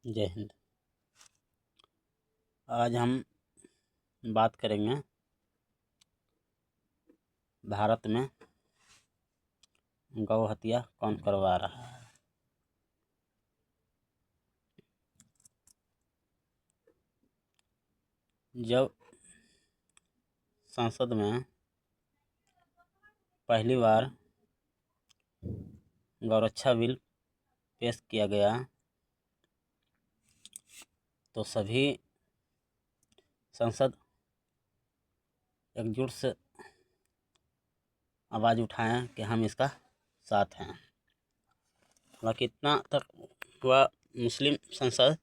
जय हिंद। आज हम बात करेंगे भारत में गौ हत्या कौन करवा रहा है। जब संसद में पहली बार गौरक्षा बिल पेश किया गया तो सभी संसद एकजुट से आवाज़ उठाएं कि हम इसका साथ हैं। हालांकि इतना तक हुआ, मुस्लिम संसद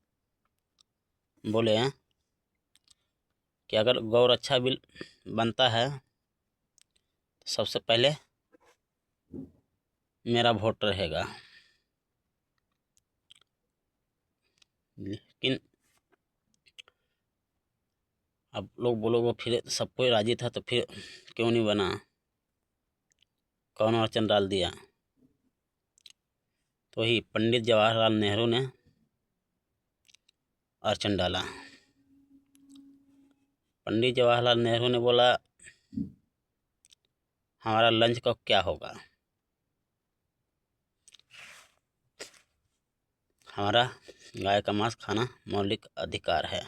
बोले हैं कि अगर गौरक्षा बिल बनता है तो सबसे पहले मेरा वोट रहेगा। लेकिन अब लोग बोलोगे फिर सब कोई राजी था तो फिर क्यों नहीं बना, कौन अड़चन डाल दिया। तो ही पंडित जवाहरलाल नेहरू ने अड़चन डाला। पंडित जवाहरलाल नेहरू ने बोला हमारा लंच का क्या होगा, हमारा गाय का मांस खाना मौलिक अधिकार है।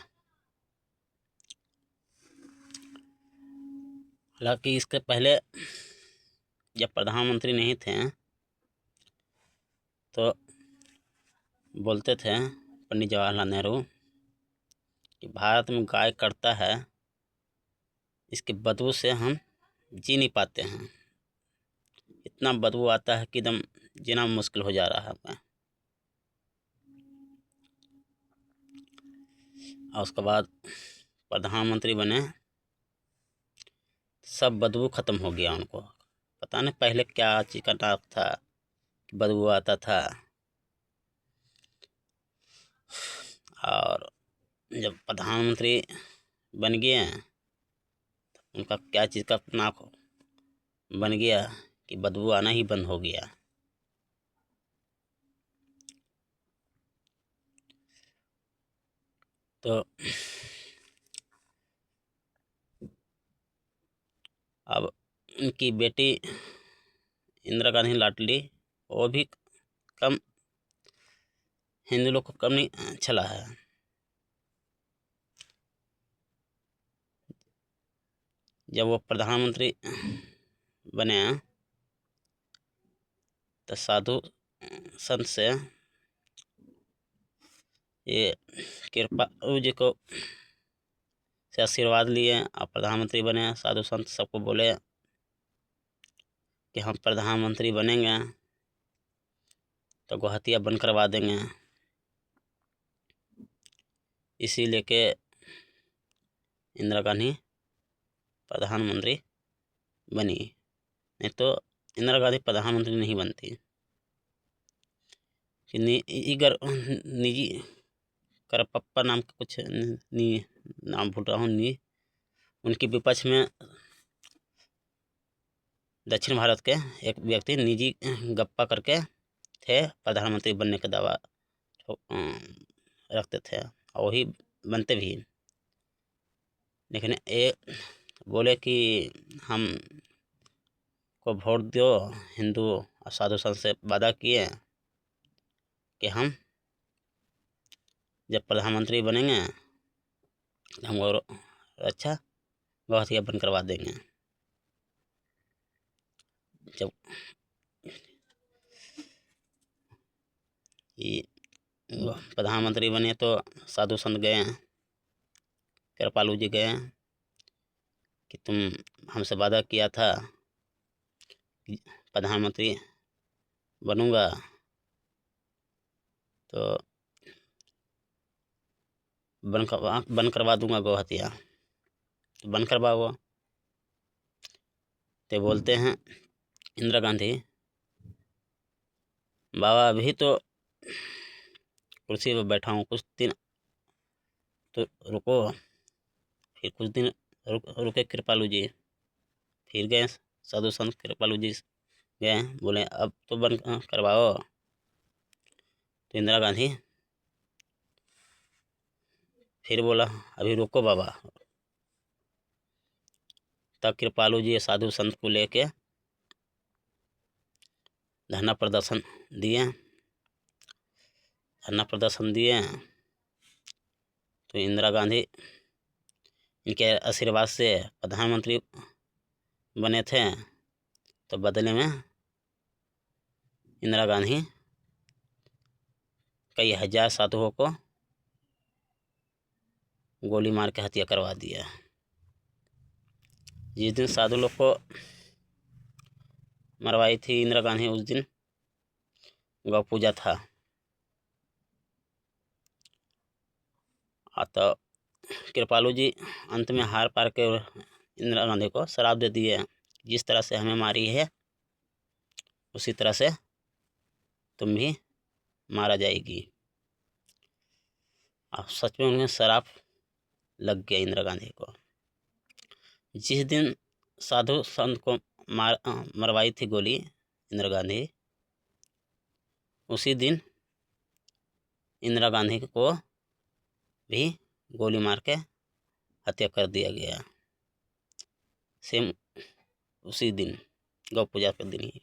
हालांकि इसके पहले जब प्रधानमंत्री नहीं थे तो बोलते थे पंडित जवाहरलाल नेहरू कि भारत में गाय कटता है, इसकी बदबू से हम जी नहीं पाते हैं, इतना बदबू आता है कि एकदम जीना मुश्किल हो जा रहा है। और उसके बाद प्रधानमंत्री बने, सब बदबू खत्म हो गया। उनको पता नहीं पहले क्या चीज़ का नाक था कि बदबू आता था। और जब प्रधानमंत्री बन गए उनका क्या चीज़ का नाक बन गया कि बदबू आना ही बंद हो गया। तो अब उनकी बेटी इंदिरा गांधी लाडली, वो भी कम हिंदू लोग को कम नहीं चला है। जब वो प्रधानमंत्री बने तो साधु संत से ये कृपालु जी को से आशीर्वाद लिए और प्रधानमंत्री बने। साधु संत सबको बोले कि हम प्रधानमंत्री बनेंगे तो गौ हत्या बंद करवा देंगे। इसी लेके इंदिरा गांधी प्रधानमंत्री बनी, नहीं तो इंदिरा गांधी प्रधानमंत्री नहीं बनती। निजी करप्पा नाम का कुछ नाम भूल रहा हूँ, उनकी विपक्ष में दक्षिण भारत के एक व्यक्ति निजी गप्पा करके थे, प्रधानमंत्री बनने का दावा रखते थे और वही बनते भी। लेकिन ये बोले कि हम को वोट दो, हिंदू और साधु संत से वादा किए कि हम जब प्रधानमंत्री बनेंगे हम और अच्छा गौ हत्या बंद करवा देंगे। जब ये प्रधानमंत्री बने तो साधु संत गए, कृपालु जी गए कि तुम हमसे वादा किया था कि प्रधानमंत्री बनूंगा तो बंद करवा दूंगा गौ हत्या, तो बंद करवाओ। तो बोलते हैं इंदिरा गांधी, बाबा अभी तो कुर्सी पर बैठा हूँ, कुछ दिन तो रुको। फिर कुछ दिन रुके कृपालु जी, फिर गए साधु संत कृपालु जी गए, बोले अब तो बंद करवाओ। तो इंदिरा गांधी फिर बोला अभी रुको बाबा। तब कृपालु जी साधु संत को लेके धरना प्रदर्शन दिए। तो इंदिरा गांधी इनके आशीर्वाद से प्रधानमंत्री बने थे। तो बदले में इंदिरा गांधी कई हजार साधुओं को गोली मार के हत्या करवा दिया। जिस दिन साधु लोग को मरवाई थी इंदिरा गांधी, उस दिन गौ पूजा था। तो कृपालु जी अंत में हार पार के इंदिरा गांधी को श्राप दे दिए, जिस तरह से हमें मारी है उसी तरह से तुम भी मारा जाएगी। अब सच में उन्हें श्राप लग गया इंदिरा गांधी को। जिस दिन साधु संत को मरवाई थी गोली इंदिरा गांधी, उसी दिन इंदिरा गांधी को भी गोली मार के हत्या कर दिया गया। सेम उसी दिन, गौ पूजा के दिन ही।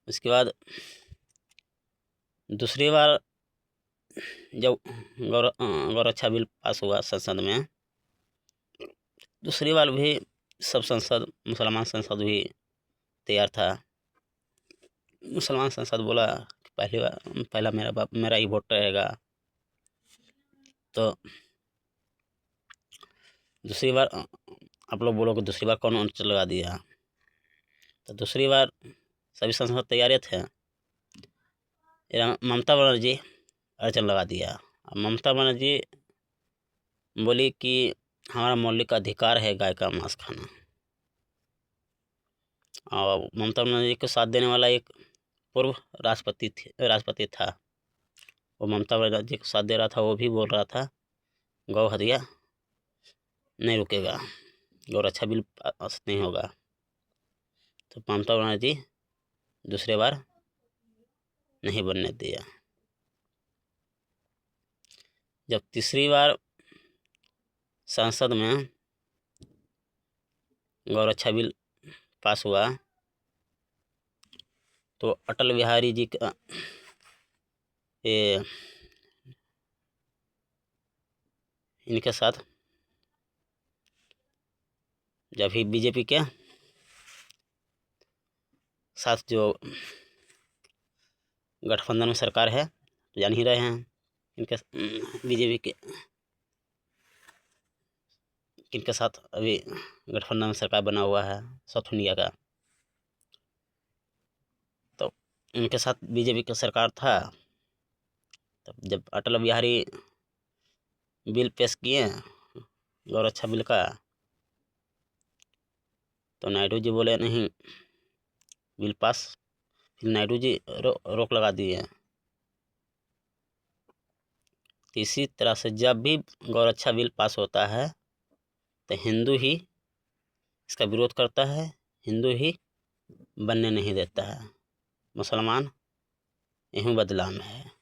उसके बाद दूसरी बार जब गौरक्षा बिल पास हुआ संसद में, दूसरी बार भी सब संसद, मुसलमान संसद भी तैयार था। मुसलमान संसद बोला पहला मेरा ही वोट रहेगा। तो दूसरी बार आप लोग बोलो कि दूसरी बार कौन अड़चन लगा दिया। तो दूसरी बार सभी संसद तैयार थे, ममता बनर्जी अड़चन लगा दिया। ममता बनर्जी बोली कि हमारा मौलिक अधिकार है गाय का मांस खाना। और ममता बनर्जी को साथ देने वाला एक पूर्व राष्ट्रपति था, वो ममता बनर्जी को साथ दे रहा था। वो भी बोल रहा था गौ हत्या नहीं रुकेगा, गौरक्षा बिल पास नहीं होगा। तो ममता बनर्जी दूसरे बार नहीं बनने दिया। जब तीसरी बार संसद में गौरक्षा बिल पास हुआ, तो अटल बिहारी जी का इनके साथ जब भी बीजेपी के साथ जो गठबंधन में सरकार है, तो जान ही रहे हैं इनके बीजेपी के किनके साथ अभी गठबंधन में सरकार बना हुआ है, साउथ इंडिया का। तो इनके साथ बीजेपी का सरकार था। तब जब अटल बिहारी बिल पेश किए गौरक्षा बिल का, तो नायडू जी बोले नहीं बिल पास। फिर नायडू जी रोक लगा दिए। इसी तरह से जब भी गौरक्षा बिल पास होता है तो हिंदू ही इसका विरोध करता है, हिंदू ही बनने नहीं देता है। मुसलमान यूं बदलाव में है।